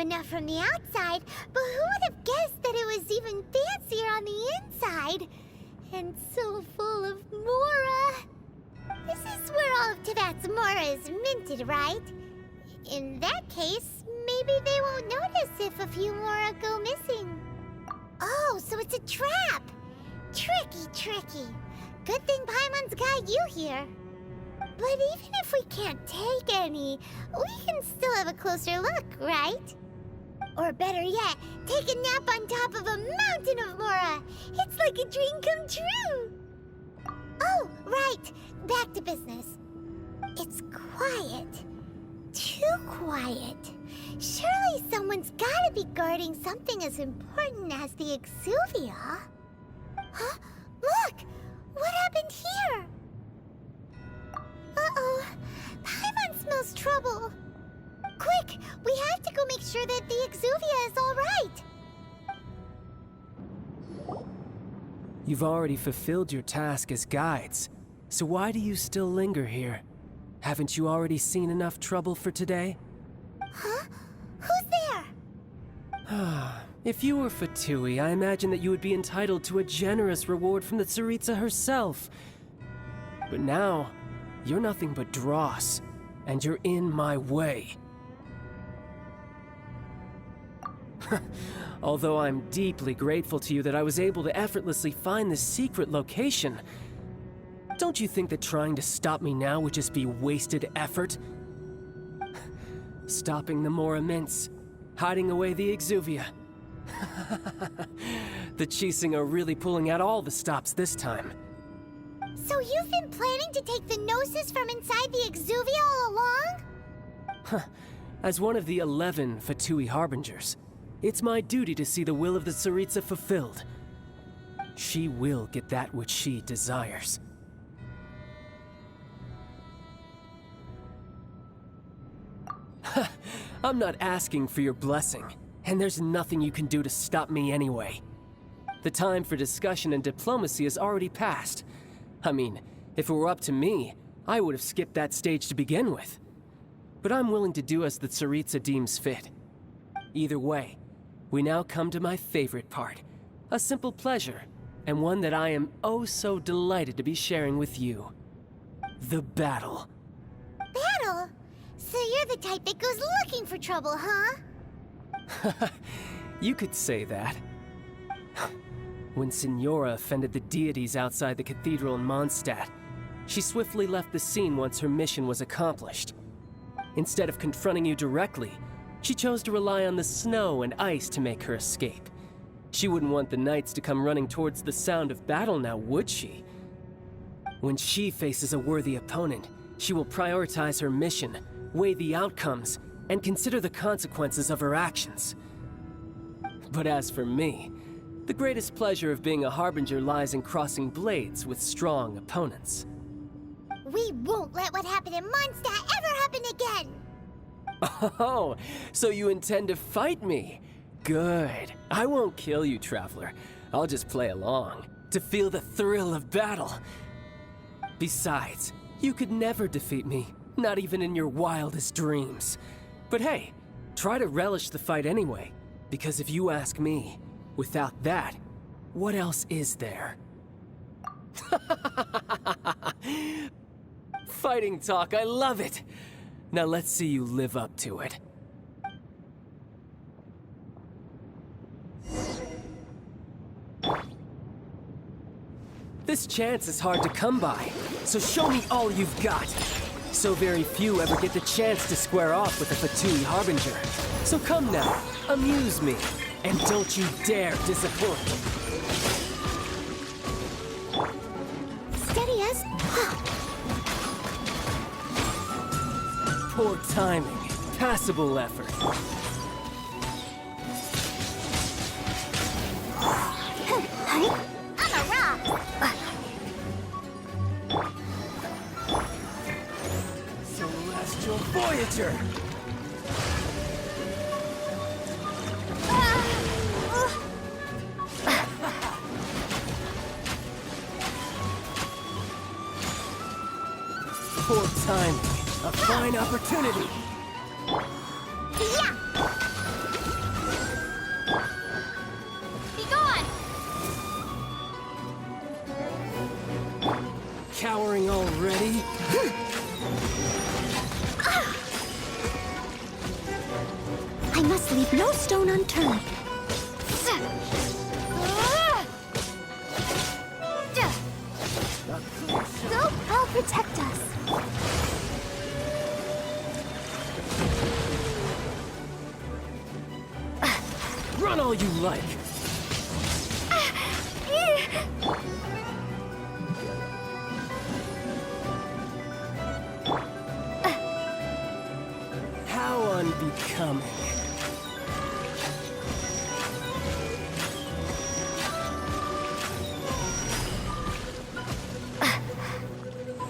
enough from the outside, but who would have guessed that it was even fancier on the inside? And so full of Mora. This is where all of Teyvat's Mora is minted, right? In that case, maybe they won't notice if a few Mora go missing. Oh, so it's a trap! Tricky, tricky. Good thing Paimon's got you here. But even if we can't take any, we can still have a closer look, right? Or better yet, take a nap on top of a mountain of Mora. It's like a dream come true. Oh, right. Back to business. It's quiet. Too quiet. Surely someone's gotta be guarding something as important as the Exuvia. Huh? Look! What happened here? Uh-oh. Paimon smells trouble. Quick! We have to go make sure that the Exuvia is all right. You've already fulfilled your task as guides, so why do you still linger here? Haven't you already seen enough trouble for today? Huh? Who's there? If you were Fatui, I imagine that you would be entitled to a generous reward from the Tsaritsa herself. But now, you're nothing but dross, and you're in my way. Although I'm deeply grateful to you that I was able to effortlessly find this secret location, don't you think that trying to stop me now would just be wasted effort? Stopping the Mora Mints, hiding away the Exuvia. The Chising are really pulling out all the stops this time. So you've been planning to take the Gnosis from inside the Exuvia all along? As one of the 11 Fatui Harbingers, it's my duty to see the will of the Tsaritsa fulfilled. She will get that which she desires. I'm not asking for your blessing, and there's nothing you can do to stop me anyway. The time for discussion and diplomacy has already passed. I mean, if it were up to me, I would have skipped that stage to begin with. But I'm willing to do as the Tsaritsa deems fit. Either way, we now come to my favorite part. A simple pleasure, and one that I am oh so delighted to be sharing with you. The battle. Battle? So you're the type that goes looking for trouble, huh? You could say that. When Signora offended the deities outside the cathedral in Mondstadt, she swiftly left the scene once her mission was accomplished. Instead of confronting you directly, she chose to rely on the snow and ice to make her escape. She wouldn't want the knights to come running towards the sound of battle now, would she? When she faces a worthy opponent, she will prioritize her mission, weigh the outcomes, and consider the consequences of her actions. But as for me, the greatest pleasure of being a Harbinger lies in crossing blades with strong opponents. We won't let what happened in Mondstadt ever happen again! Oh, so you intend to fight me? Good. I won't kill you, Traveler. I'll just play along, to feel the thrill of battle. Besides, you could never defeat me, not even in your wildest dreams. But hey, try to relish the fight anyway, because if you ask me, without that, what else is there? Fighting talk, I love it! Now let's see you live up to it. This chance is hard to come by, so show me all you've got. So very few ever get the chance to square off with a Fatui Harbinger. So come now, amuse me, and don't you dare disappoint. Steady as... Poor timing, passable effort. I'm a rock! Celestial Voyager! Poor timing. A fine opportunity. Yeah! ready? I must leave no stone unturned. Go, I'll protect us. Run all you like. How unbecoming.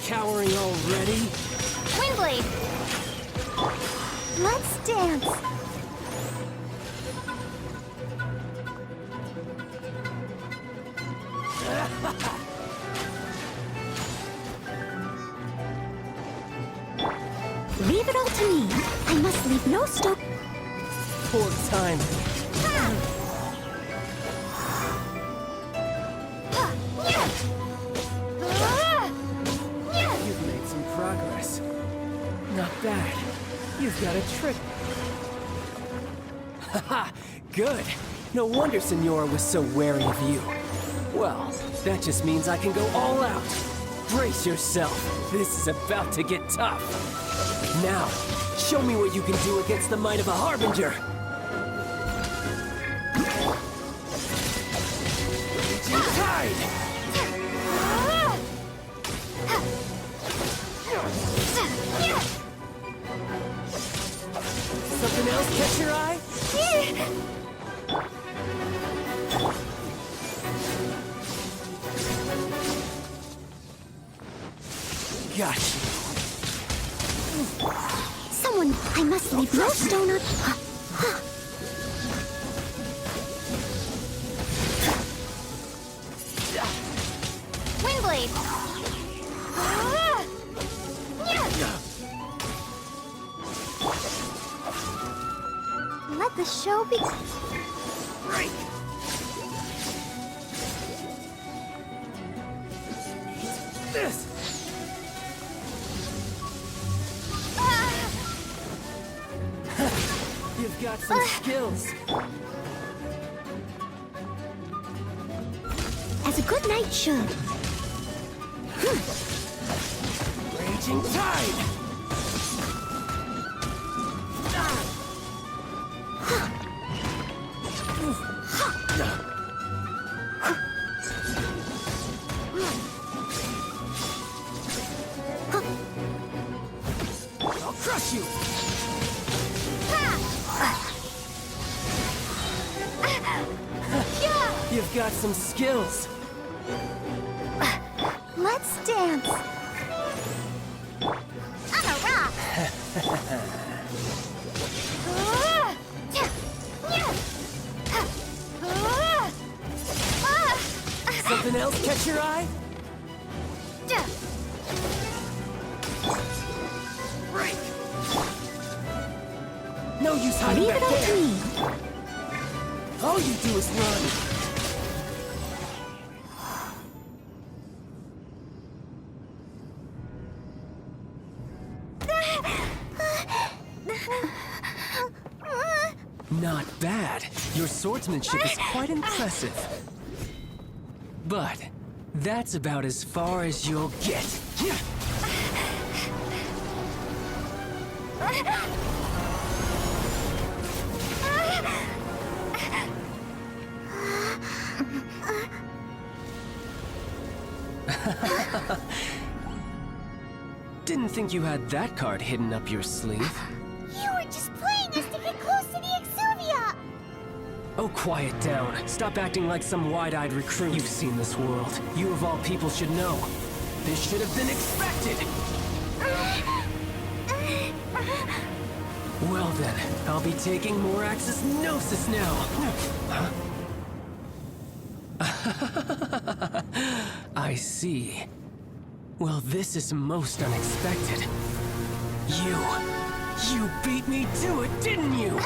Cowering already? Windblade! Let's dance. Leave it all to me. I must leave no stone. Poor timing. You've made some progress. Not bad. You've got a trick. Haha, good. No wonder Senora was so wary of you. Well, that just means I can go all out. Brace yourself. This is about to get tough. Now, show me what you can do against the might of a Harbinger. Raging Tide! Something else catch your eye? Gotcha. Someone, I must leave no stone un... Windblade! Let the show begin. Right. This. You've got some skills. As a good knight should. Raging Tide. I'll crush you. You've got some skills. Let's dance. On a rock. Something else catch your eye? Right. No use hiding Leave back it all to there. me. All you do is run. Not bad. Your swordsmanship is quite impressive. But that's about as far as you'll get. Didn't think you had that card hidden up your sleeve. You were just playing us to get close to the Exuvia. Oh, quiet down. Stop acting like some wide-eyed recruit. You've seen this world. You of all people should know. This should have been expected. Well then, I'll be taking more Axis Gnosis now. I see. Well, this is most unexpected. You beat me to it, didn't you?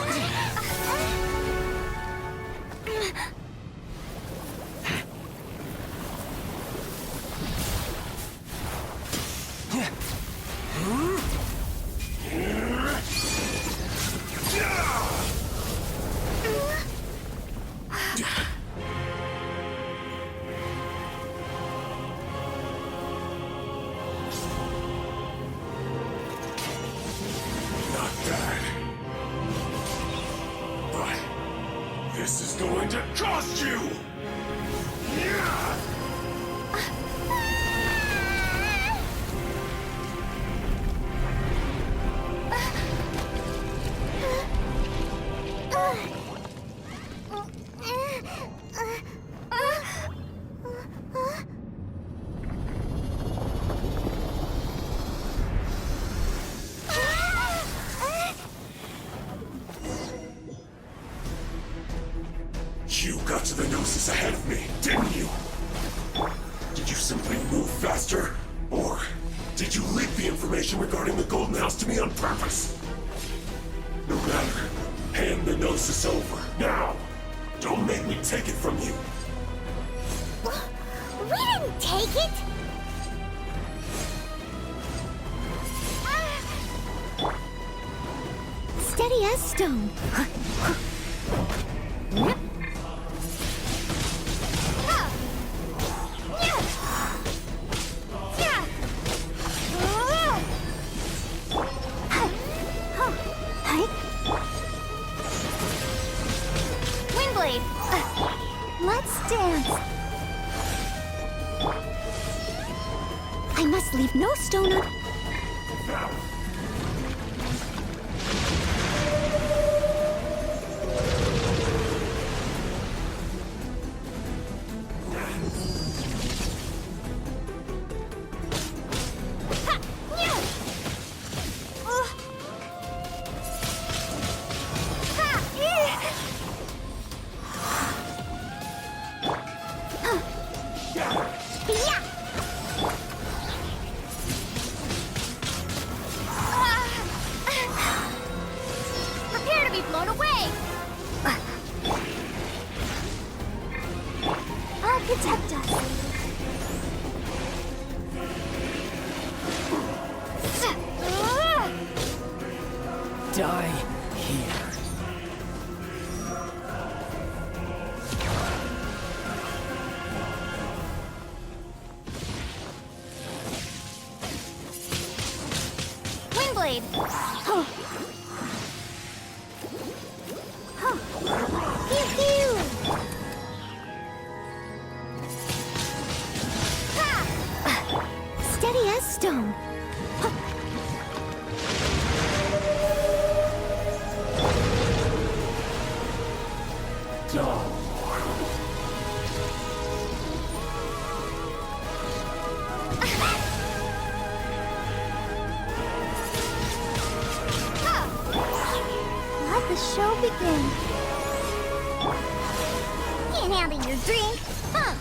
going to cost you! You got to the Gnosis ahead of me, didn't you? Did you simply move faster? Or did you leak the information regarding the Golden House to me on purpose? No matter. Hand the Gnosis over, now! Don't make me take it from you! We didn't take it! Steady as stone. Windblade! Let's dance! I must leave no stone un... Prepare to be blown away! Architect us! Die here. Windblade! Huh. Huh. Pew pew! Ha! Steady as stone. Huh. Let the show begin. Can't handle your drink, huh?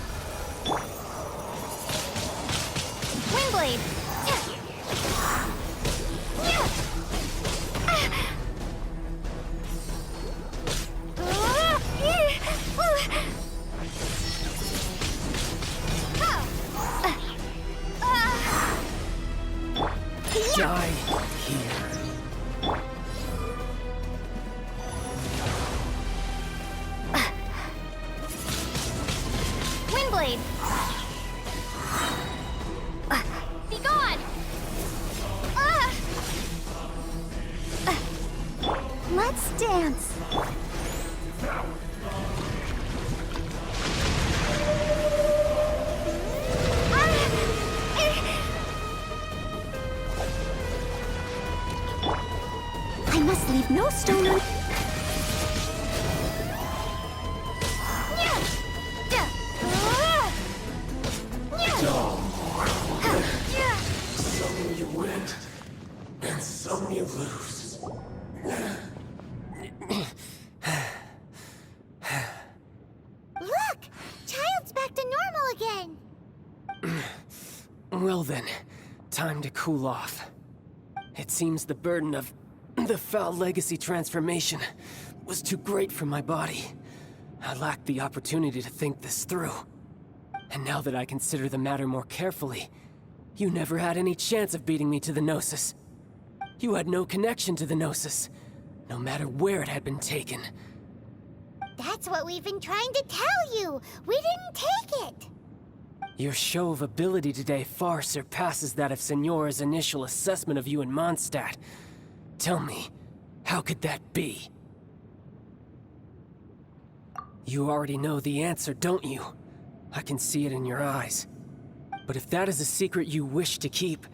Windblade! Die here. Windblade! Be gone! Let's dance. I must leave no stone un... Some you win, and some you lose. Look! Child's back to normal again! Well then, time to cool off. It seems the burden of the foul legacy transformation was too great for my body. I lacked the opportunity to think this through. And now that I consider the matter more carefully, you never had any chance of beating me to the Gnosis. You had no connection to the Gnosis, no matter where it had been taken. That's what we've been trying to tell you! We didn't take it! Your show of ability today far surpasses that of Signora's initial assessment of you in Mondstadt. Tell me, how could that be? You already know the answer, don't you? I can see it in your eyes. But if that is a secret you wish to keep,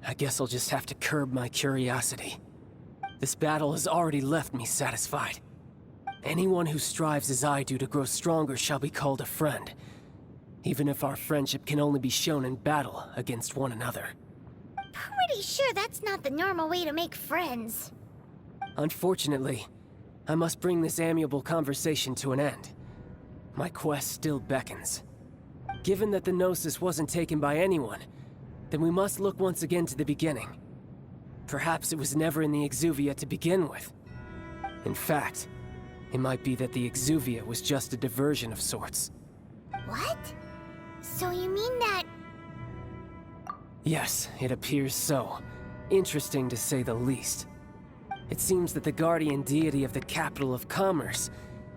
I guess I'll just have to curb my curiosity. This battle has already left me satisfied. Anyone who strives as I do to grow stronger shall be called a friend, even if our friendship can only be shown in battle against one another. Pretty sure that's not the normal way to make friends. Unfortunately, I must bring this amiable conversation to an end. My quest still beckons. Given that the Gnosis wasn't taken by anyone, then we must look once again to the beginning. Perhaps it was never in the Exuvia to begin with. In fact, it might be that the Exuvia was just a diversion of sorts. What? So you mean that... Yes, it appears so. Interesting to say the least. It seems that the guardian deity of the capital of commerce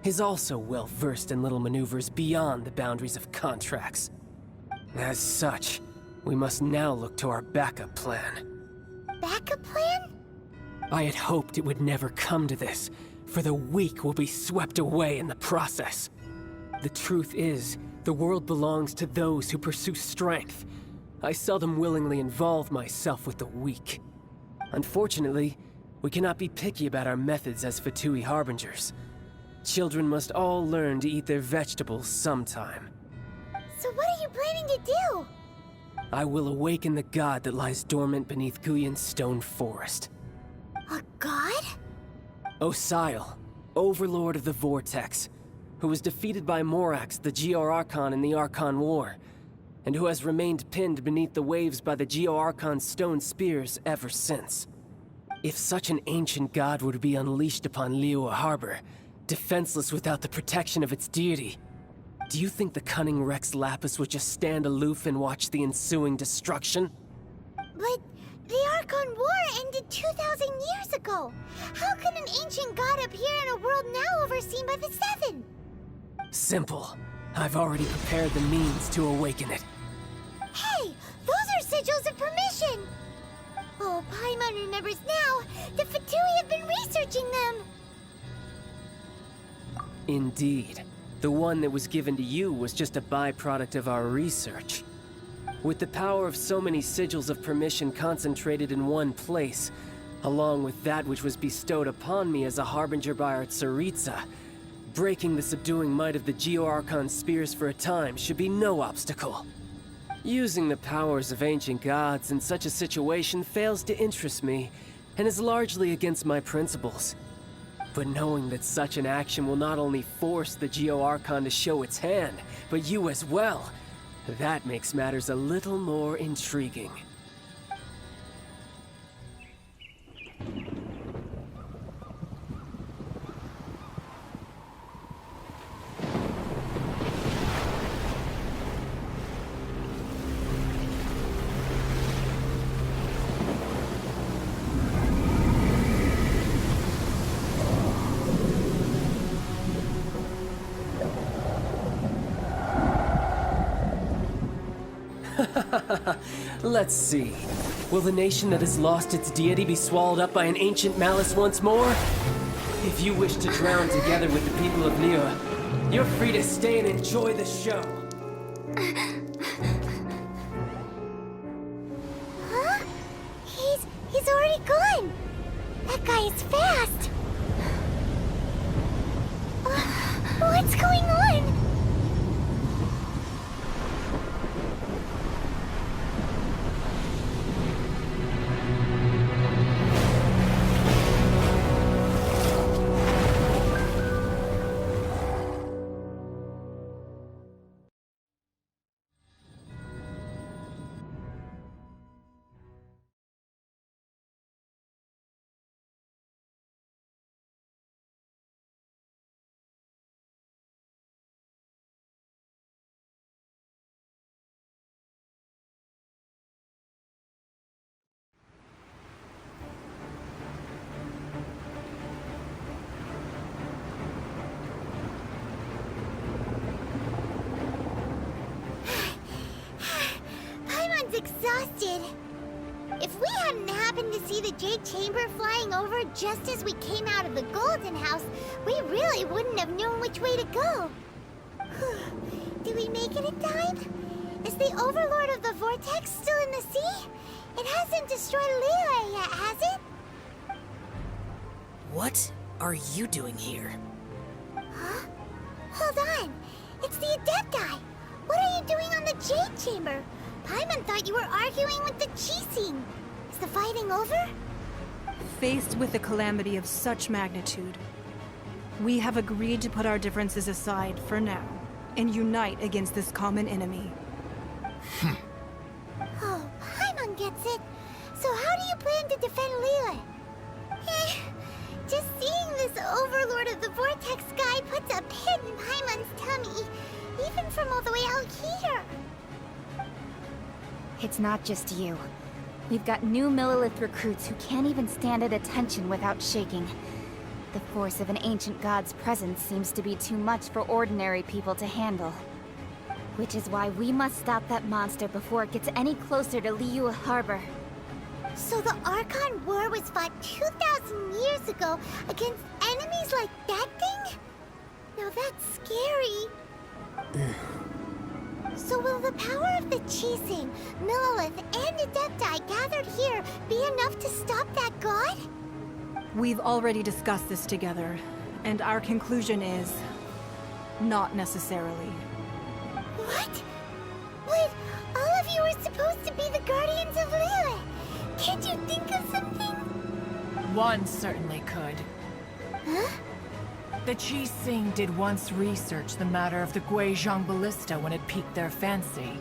is also well versed in little maneuvers beyond the boundaries of contracts. As such, we must now look to our backup plan. Backup plan? I had hoped it would never come to this, for the weak will be swept away in the process. The truth is, the world belongs to those who pursue strength. I seldom willingly involve myself with the weak. Unfortunately, we cannot be picky about our methods as Fatui Harbingers. Children must all learn to eat their vegetables sometime. So what are you planning to do? I will awaken the god that lies dormant beneath Guyon's stone forest. A god? Osial, overlord of the vortex, who was defeated by Morax, the Geo-Archon in the Archon War, and who has remained pinned beneath the waves by the Geo-Archon's stone spears ever since. If such an ancient god were to be unleashed upon Liyue Harbor, defenseless without the protection of its deity, do you think the cunning Rex Lapis would just stand aloof and watch the ensuing destruction? But the Archon War ended 2,000 years ago. How can an ancient god appear in a world now overseen by the Seven? Simple. I've already prepared the means to awaken it. Hey, those are sigils of permission! Oh, Paimon remembers now. The Fatui have been researching them. Indeed. The one that was given to you was just a byproduct of our research. With the power of so many sigils of permission concentrated in one place, along with that which was bestowed upon me as a harbinger by our Tsaritsa, breaking the subduing might of the Geo-Archon spears for a time should be no obstacle. Using the powers of ancient gods in such a situation fails to interest me, and is largely against my principles. But knowing that such an action will not only force the Geo-Archon to show its hand, but you as well, that makes matters a little more intriguing. Let's see. Will the nation that has lost its deity be swallowed up by an ancient malice once more? If you wish to drown together with the people of Liyue, you're free to stay and enjoy the show. Huh? He's already gone. That guy is fast. What's going on? Exhausted. If If we hadn't happened to see the Jade Chamber flying over just as we came out of the Golden House, we really wouldn't have known which way to go. Did we make it in time? Is the Overlord of the Vortex still in the sea? It hasn't destroyed Liyue yet, has it? What are you doing here? Huh? Hold on. It's the Adepti. What are you doing on the Jade Chamber? Paimon thought you were arguing with the Qixing. Is the fighting over? Faced with a calamity of such magnitude, we have agreed to put our differences aside for now and unite against this common enemy. Oh, Paimon gets it. So how do you plan to defend Liyue? Just seeing this Overlord of the Vortex guy puts a pit in Paimon's tummy, even from all the way out here. It's not just you. We've got new Millilith recruits who can't even stand at attention without shaking. The force of an ancient god's presence seems to be too much for ordinary people to handle. Which is why we must stop that monster before it gets any closer to Liyue Harbor. So the Archon War was fought 2,000 years ago against enemies like that thing? Now that's scary. So will the power of the Qixing, Millilith, and Adepti gathered here be enough to stop that god? We've already discussed this together, and our conclusion is... not necessarily. What? But all of you were supposed to be the guardians of Liyue. Can't you think of something? One certainly could. Huh? The Qixing did once research the matter of the Guizhong Ballista when it piqued their fancy.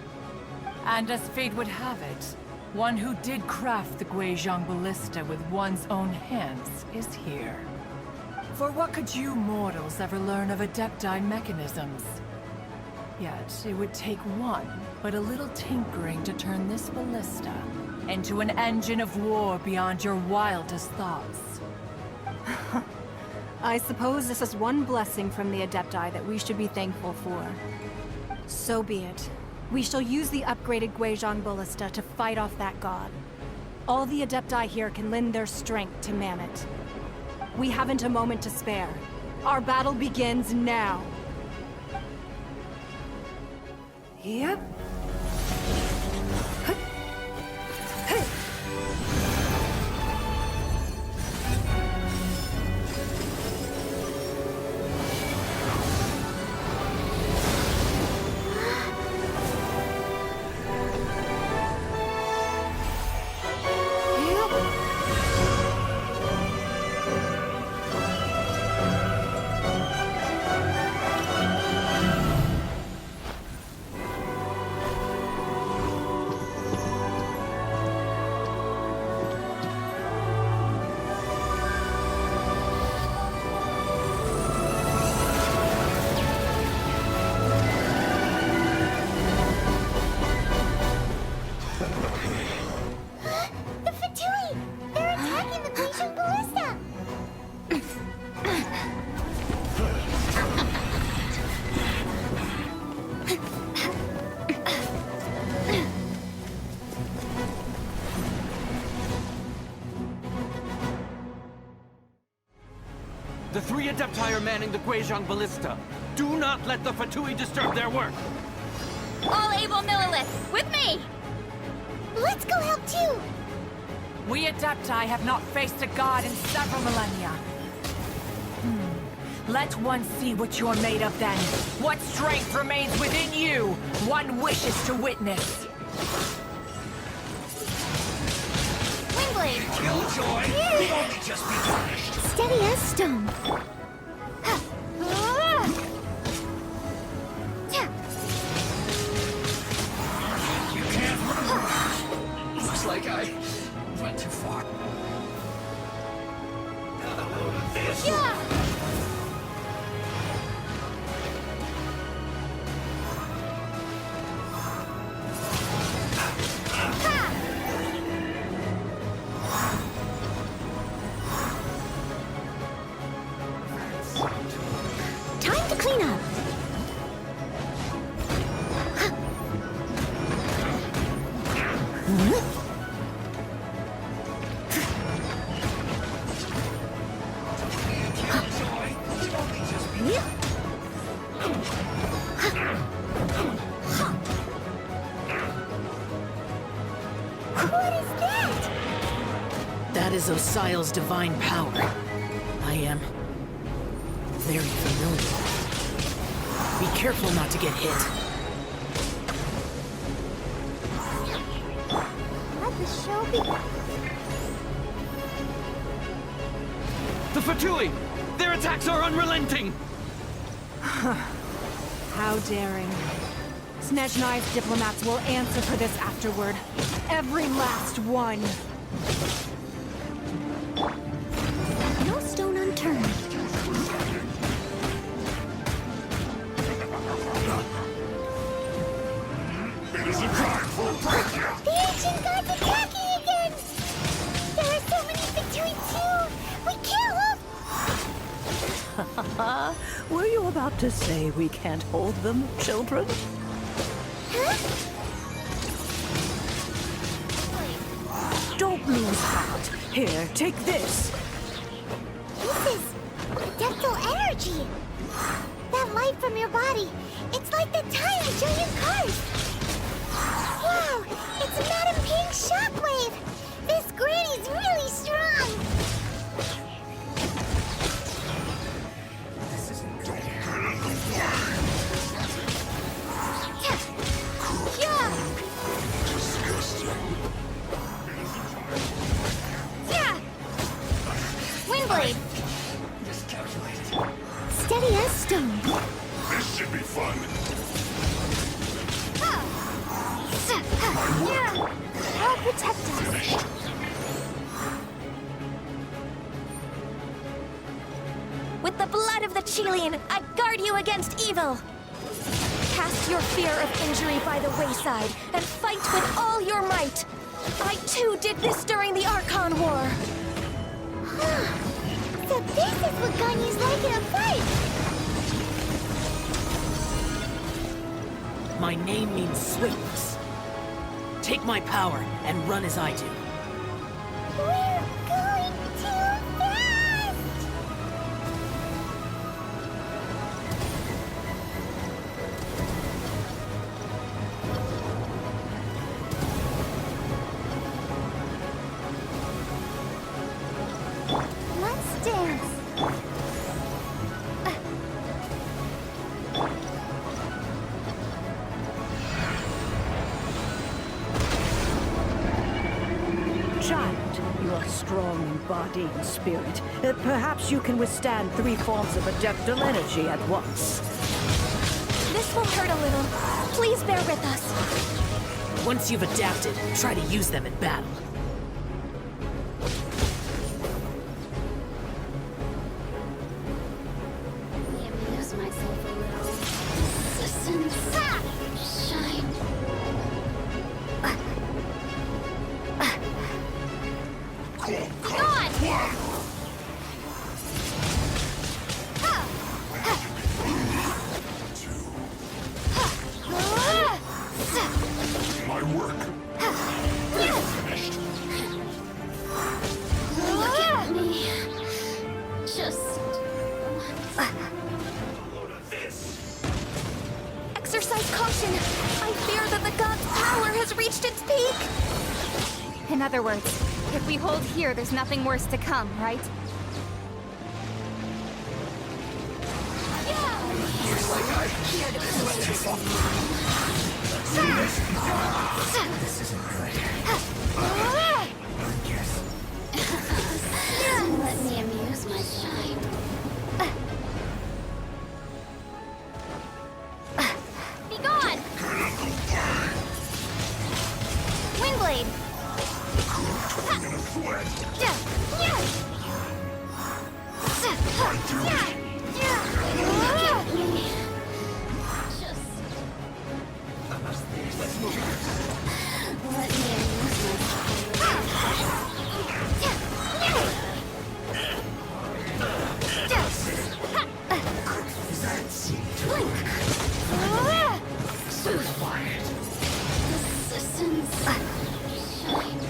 And as fate would have it, one who did craft the Guizhong Ballista with one's own hands is here. For what could you mortals ever learn of Adepti mechanisms? Yet, it would take one, but a little tinkering to turn this ballista into an engine of war beyond your wildest thoughts. I suppose this is one blessing from the Adepti that we should be thankful for. So be it. We shall use the upgraded Guizhong Ballista to fight off that god. All the Adepti here can lend their strength to man it. We haven't a moment to spare. Our battle begins now. Yep. The three Adepti are manning the Guizhong Ballista. Do not let the Fatui disturb their work! All able Millilith, with me! Let's go help too! We Adepti have not faced a god in several millennia. Let one see what you're made of then. What strength remains within you, one wishes to witness. Windblade! Killjoy! We've only just begun! Steady as stone. You can't run! Looks like I went too far. That is Osial's divine power. I am very familiar. Be careful not to get hit. Let the show be. The Fatui! Their attacks are unrelenting! How daring. Snezhnai's diplomats will answer for this afterward. Every last one. No stone unturned. It is a time for breakout! The ancient gods attacking again! There are so many Fatui too! We can't hold... Were you about to say we can't hold them, children? Huh? Don't lose heart. Here, take this. This is adeptal energy. That light from your body. It's like the time of Julian Cars. Wow, it's Madame Ping's shockwave. This granny's really strong. Yeah. Yeah. Windblade. Steady as stone. This should be fun! Yeah. I'll protect us. Finished. With the blood of the Chilean, I guard you against evil! Cast your fear of injury by the wayside, and fight with all your might! I too did this during the Archon War! So this is what Ganyu's like in a fight! My name means swiftness. Take my power and run as I do. We're going too fast! Let's dance. Child, you are strong in body and spirit. Perhaps you can withstand 3 forms of adeptal energy at once. This will hurt a little. Please bear with us. Once you've adapted, try to use them in battle. Amuse myself a little. Resistance. Shine. My work. Finished. Look at me. Just... Exercise caution! I fear that the god's power has reached its peak! In other words, if we hold here, there's nothing worse to come, right? Let me amuse myself. Be gone! Windblade!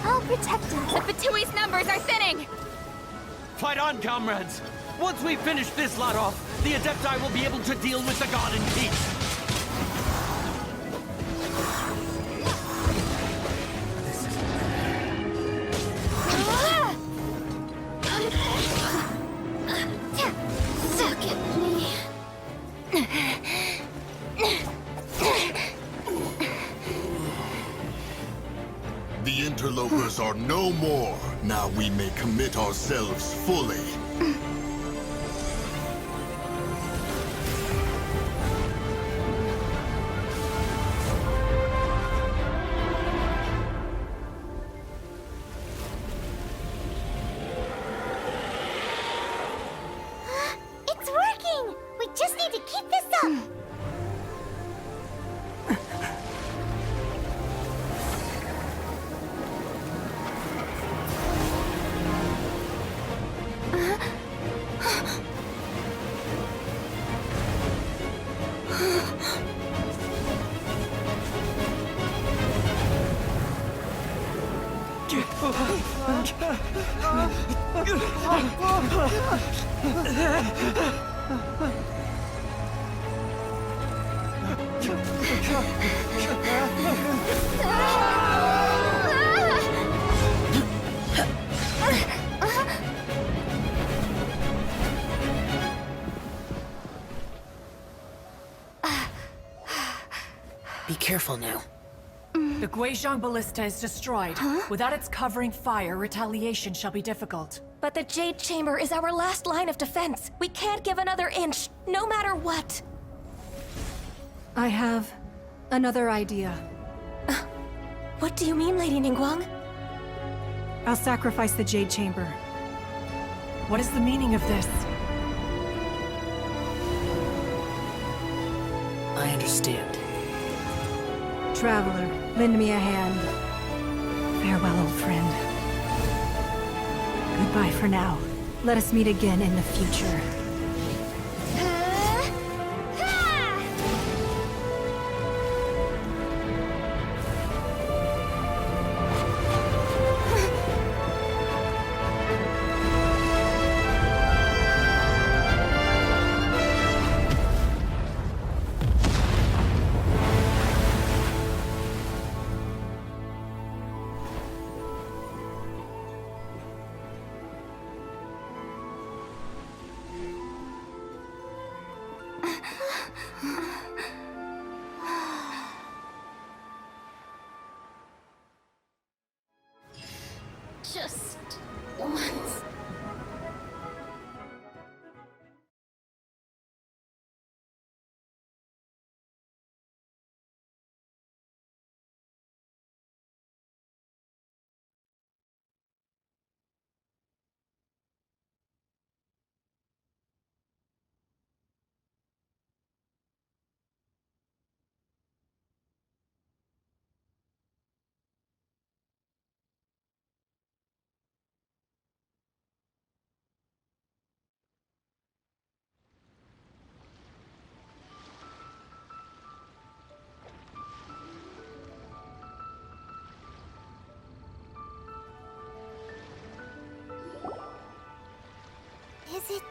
I'll protect us. The Fatui's numbers are thinning! Fight on, comrades! Once we finish this lot off, the Adepti will be able to deal with the god in peace! interlopers are no more. Now we may commit ourselves fully. It's working! We just need to keep this up! Be careful now. The Guizhong Ballista is destroyed. Without its covering fire, retaliation shall be difficult. But the Jade Chamber is our last line of defense. We can't give another inch, no matter what. I have another idea. What do you mean, Lady Ningguang? I'll sacrifice the Jade Chamber. What is the meaning of this? I understand. Traveler, lend me a hand. Farewell, old friend. Goodbye for now. Let us meet again in the future. Just once. Is it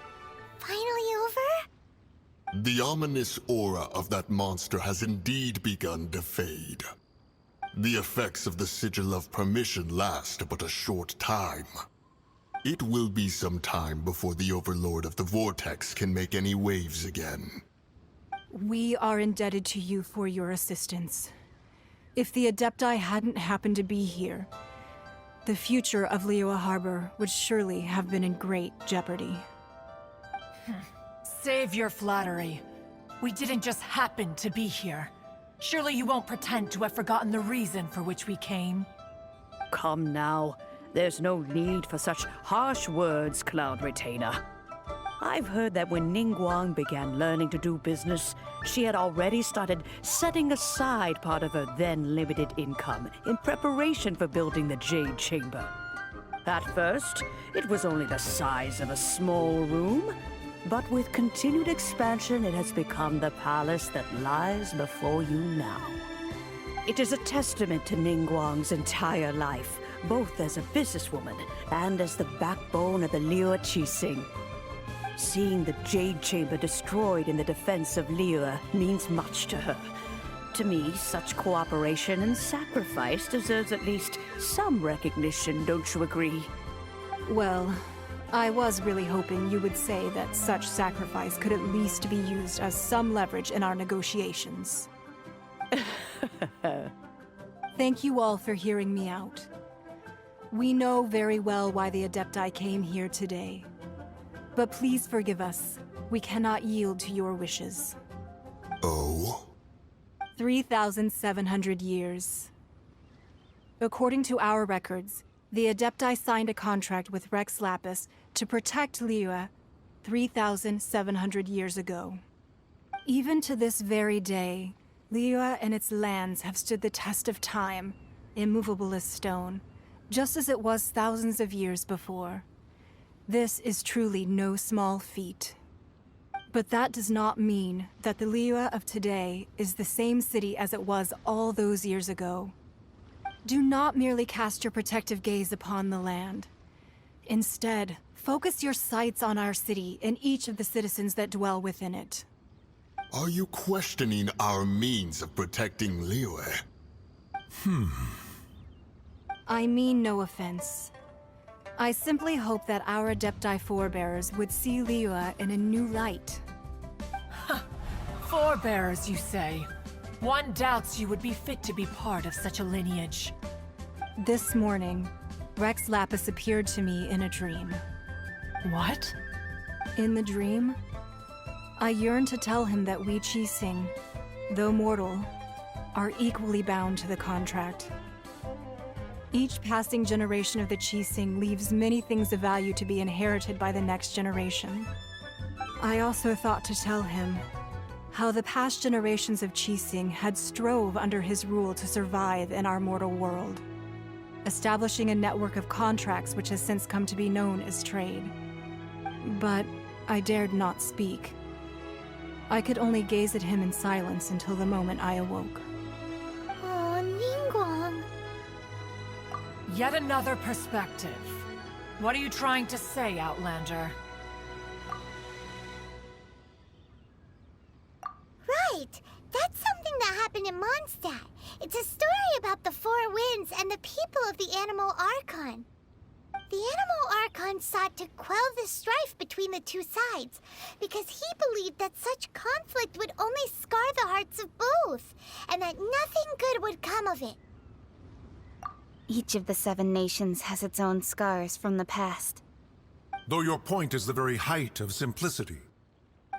finally over? The ominous aura of that monster has indeed begun to fade. The effects of the Sigil of Permission last but a short time. It will be some time before the Overlord of the Vortex can make any waves again. We are indebted to you for your assistance. If the Adepti hadn't happened to be here, the future of Liyue Harbor would surely have been in great jeopardy. Save your flattery. We didn't just happen to be here. Surely you won't pretend to have forgotten the reason for which we came. Come now. There's no need for such harsh words, Cloud Retainer. I've heard that when Ningguang began learning to do business, she had already started setting aside part of her then limited income in preparation for building the Jade Chamber. At first, it was only the size of a small room, but with continued expansion, it has become the palace that lies before you now. It is a testament to Ningguang's entire life, both as a businesswoman and as the backbone of the Liyue Qixing. Seeing the Jade Chamber destroyed in the defense of Liyue means much to her. To me, such cooperation and sacrifice deserves at least some recognition, don't you agree? Well, I was really hoping you would say that such sacrifice could at least be used as some leverage in our negotiations. Thank you all for hearing me out. We know very well why the Adepti came here today. But please forgive us. We cannot yield to your wishes. Oh? 3,700 years. According to our records, the Adepti signed a contract with Rex Lapis to protect Liyue 3,700 years ago. Even to this very day, Liyue and its lands have stood the test of time, immovable as stone, just as it was thousands of years before. This is truly no small feat. But that does not mean that the Liyue of today is the same city as it was all those years ago. Do not merely cast your protective gaze upon the land. Instead, focus your sights on our city and each of the citizens that dwell within it. Are you questioning our means of protecting Liyue? I mean no offense. I simply hope that our Adepti forebears would see Liyue in a new light. Forebearers, you say? One doubts you would be fit to be part of such a lineage. This morning, Rex Lapis appeared to me in a dream. What? In the dream, I yearned to tell him that we Qixing, though mortal, are equally bound to the contract. Each passing generation of the Qixing leaves many things of value to be inherited by the next generation. I also thought to tell him how the past generations of Qixing had strove under his rule to survive in our mortal world, establishing a network of contracts which has since come to be known as trade. But I dared not speak. I could only gaze at him in silence until the moment I awoke. Oh, Ningguang. Yet another perspective. What are you trying to say, Outlander? Right! That's something that happened in Mondstadt. It's a story about the Four Winds and the people of the Animal Archon. The Animal Archon sought to quell the strife between the two sides, because he believed that such conflict would only scar the hearts of both, and that nothing good would come of it. Each of the 7 nations has its own scars from the past. Though your point is the very height of simplicity.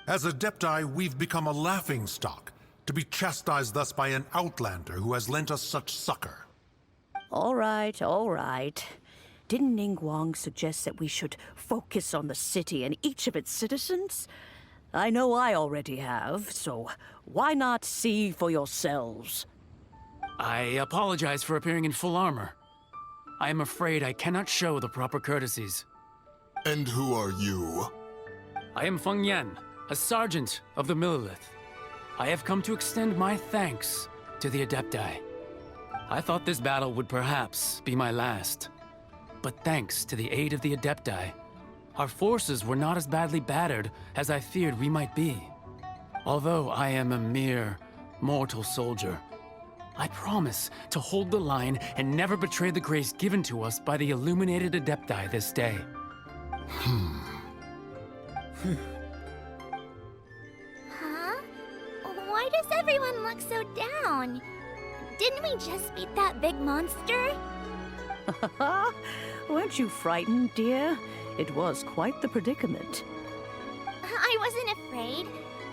As Adepti, we've become a laughingstock, to be chastised thus by an outlander who has lent us such succor. All right, all right. Didn't Ningguang suggest that we should focus on the city and each of its citizens? I know I already have, so why not see for yourselves? I apologize for appearing in full armor. I am afraid I cannot show the proper courtesies. And who are you? I am Feng Yan, a sergeant of the Millilith. I have come to extend my thanks to the Adepti. I thought this battle would perhaps be my last. But thanks to the aid of the Adepti, our forces were not as badly battered as I feared we might be. Although I am a mere mortal soldier, I promise to hold the line and never betray the grace given to us by the illuminated Adepti this day. Huh? Why does everyone look so down? Didn't we just beat that big monster? Weren't you frightened, dear? It was quite the predicament. I wasn't afraid.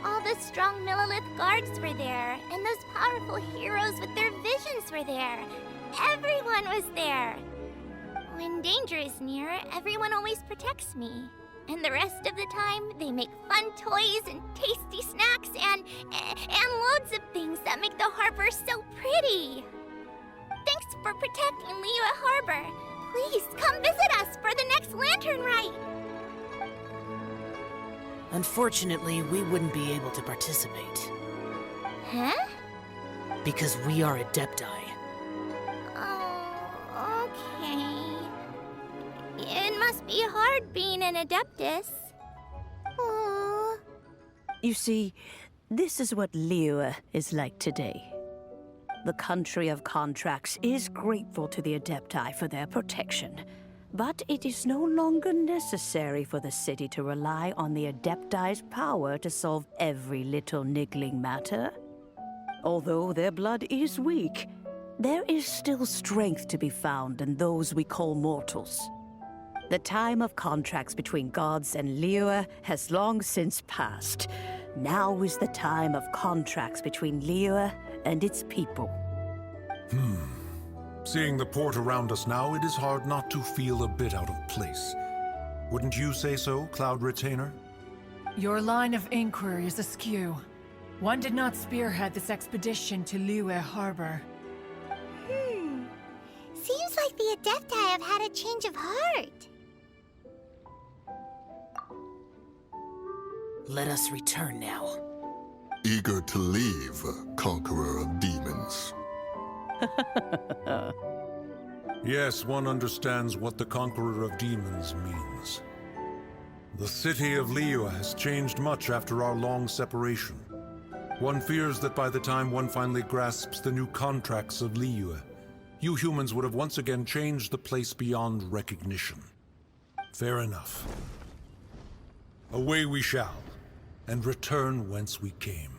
All the strong Millilith guards were there, and those powerful heroes with their visions were there. Everyone was there. When danger is near, everyone always protects me. And the rest of the time, they make fun toys and tasty snacks and loads of things that make the harbor so pretty. Thanks for protecting Liyue Harbor. Please come visit us for the next lantern rite. Unfortunately, we wouldn't be able to participate. Huh? Because we are Adepti. Oh, okay. It must be hard being an Adeptus. Oh. You see, this is what Liyue is like today. The country of contracts is grateful to the Adepti for their protection, but it is no longer necessary for the city to rely on the Adepti's power to solve every little niggling matter. Although their blood is weak, there is still strength to be found in those we call mortals. The time of contracts between gods and Liyue has long since passed. Now is the time of contracts between Liyue and its people. Seeing the port around us now, it is hard not to feel a bit out of place. Wouldn't you say so, Cloud Retainer? Your line of inquiry is askew. One did not spearhead this expedition to Liyue Harbor. Seems like the Adepti have had a change of heart. Let us return now. Eager to leave, Conqueror of Demons. Yes, one understands what the Conqueror of Demons means. The city of Liyue has changed much after our long separation. One fears that by the time one finally grasps the new contracts of Liyue, you humans would have once again changed the place beyond recognition. Fair enough. Away we shall, and return whence we came.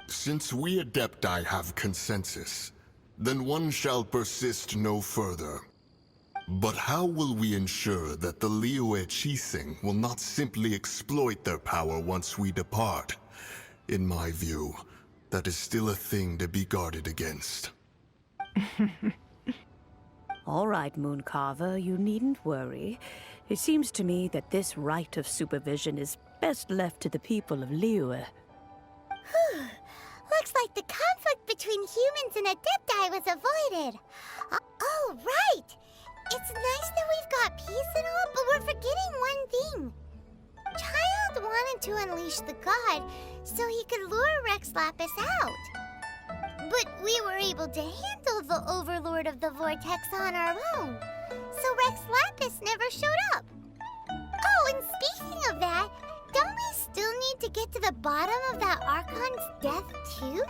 Since we Adepti have consensus, then one shall persist no further. But how will we ensure that the Liyue Qixing will not simply exploit their power once we depart? In my view, that is still a thing to be guarded against. All right, Mooncarver, you needn't worry. It seems to me that this right of supervision is best left to the people of Liyue. Looks like the conflict between humans and Adepti was avoided. Oh, right! It's nice that we've got peace and all, but we're forgetting one thing. Child wanted to unleash the god so he could lure Rex Lapis out. But we were able to handle the Overlord of the Vortex on our own, so Rex Lapis never showed up. Oh, and speaking of that, don't we still need to get to the bottom of that Archon's death too?